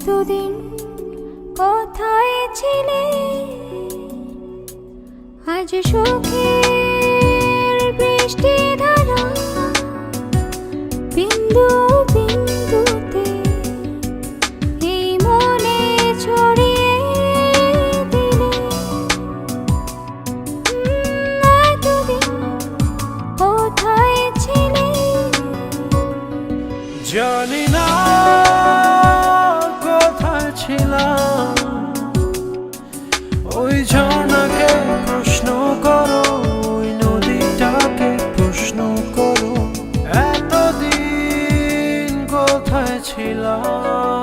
এতদিন কোথায় ছিলে? আজ সুখের বৃষ্টি ধারা বিন্দু বিন্দুতে এই মনে ছড়িয়ে দিলে। এতদিন কোথায় ছিলে? জানি না কোথায় ছিলাম। ওই ঝর্ণাকে প্রশ্ন করো, ওই নদীটাকে প্রশ্ন করো, এতদিন কোথায় ছিলাম।